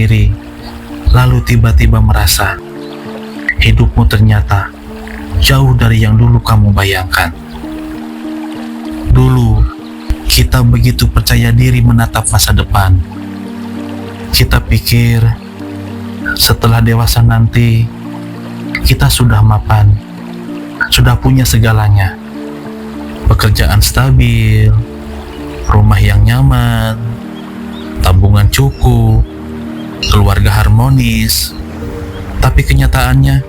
sendiri, lalu tiba-tiba merasa hidupmu ternyata jauh dari yang dulu kamu bayangkan. Dulu, kita begitu percaya diri menatap masa depan. Kita pikir setelah dewasa nanti, kita sudah mapan, sudah punya segalanya. Pekerjaan stabil, rumah yang nyaman, tabungan cukup, keluarga harmonis. Tapi kenyataannya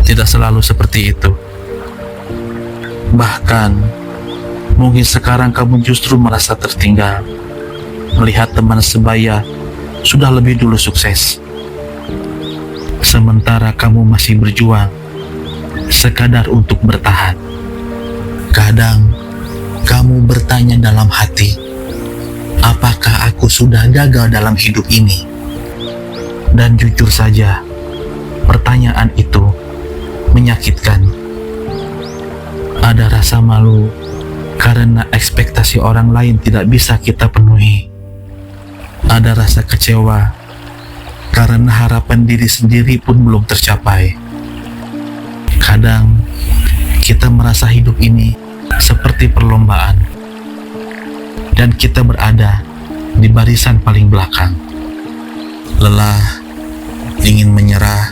tidak selalu seperti itu. Bahkan, mungkin sekarang kamu justru merasa tertinggal, melihat teman sebaya sudah lebih dulu sukses. Sementara kamu masih berjuang, sekadar untuk bertahan. Kadang, kamu bertanya dalam hati, apakah aku sudah gagal dalam hidup ini? Dan jujur saja, pertanyaan itu menyakitkan. Ada rasa malu karena ekspektasi orang lain tidak bisa kita penuhi. Ada rasa kecewa karena harapan diri sendiri pun belum tercapai. Kadang kita merasa hidup ini seperti perlombaan, dan kita berada di barisan paling belakang. Lelah, ingin menyerah,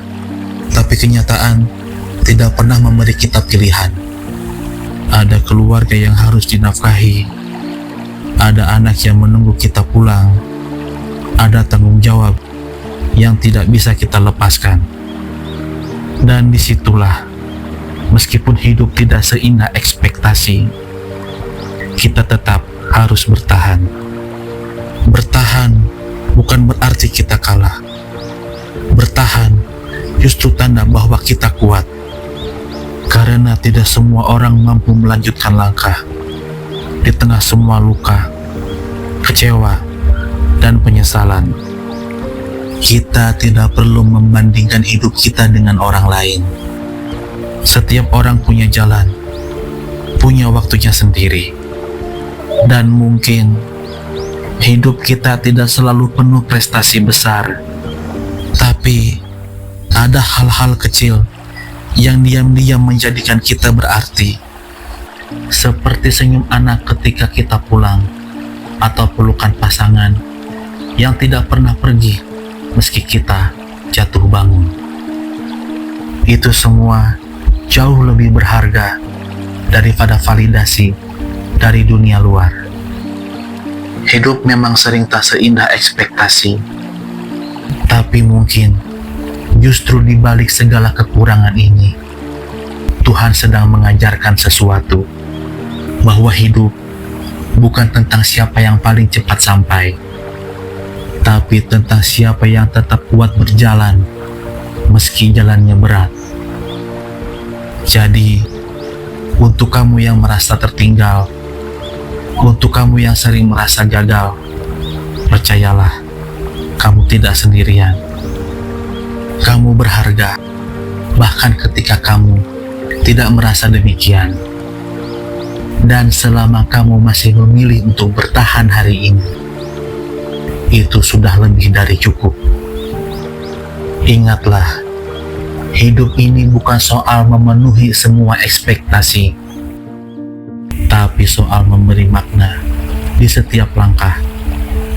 tapi kenyataan tidak pernah memberi kita pilihan. Ada keluarga yang harus dinafkahi, ada anak yang menunggu kita pulang, ada tanggung jawab yang tidak bisa kita lepaskan. Dan disitulah, meskipun hidup tidak seindah ekspektasi, kita tetap harus bertahan. Bertahan bukan berarti kita kalah. Bertahan justru tanda bahwa kita kuat. Karena tidak semua orang mampu melanjutkan langkah. Di tengah semua luka, kecewa, dan penyesalan, kita tidak perlu membandingkan hidup kita dengan orang lain. Setiap orang punya jalan, punya waktunya sendiri. Dan mungkin hidup kita tidak selalu penuh prestasi besar, tapi ada hal-hal kecil yang diam-diam menjadikan kita berarti. Seperti senyum anak ketika kita pulang, atau pelukan pasangan yang tidak pernah pergi meski kita jatuh bangun. Itu semua jauh lebih berharga daripada validasi dari dunia luar. Hidup memang sering tak seindah ekspektasi, tapi mungkin justru di balik segala kekurangan ini, Tuhan sedang mengajarkan sesuatu, bahwa hidup bukan tentang siapa yang paling cepat sampai, tapi tentang siapa yang tetap kuat berjalan meski jalannya berat. Jadi, untuk kamu yang merasa tertinggal, untuk kamu yang sering merasa gagal, percayalah, kamu tidak sendirian. Kamu berharga, bahkan ketika kamu tidak merasa demikian. Dan selama kamu masih memilih untuk bertahan hari ini, itu sudah lebih dari cukup. Ingatlah, hidup ini bukan soal memenuhi semua ekspektasi, tapi soal memberi makna di setiap langkah,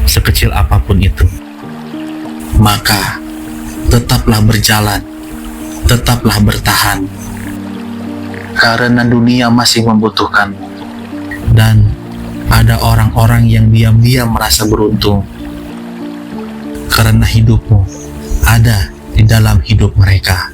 sekecil apapun itu. Maka, tetaplah berjalan, tetaplah bertahan, karena dunia masih membutuhkanmu, dan ada orang-orang yang diam-diam merasa beruntung, karena hidupmu ada di dalam hidup mereka.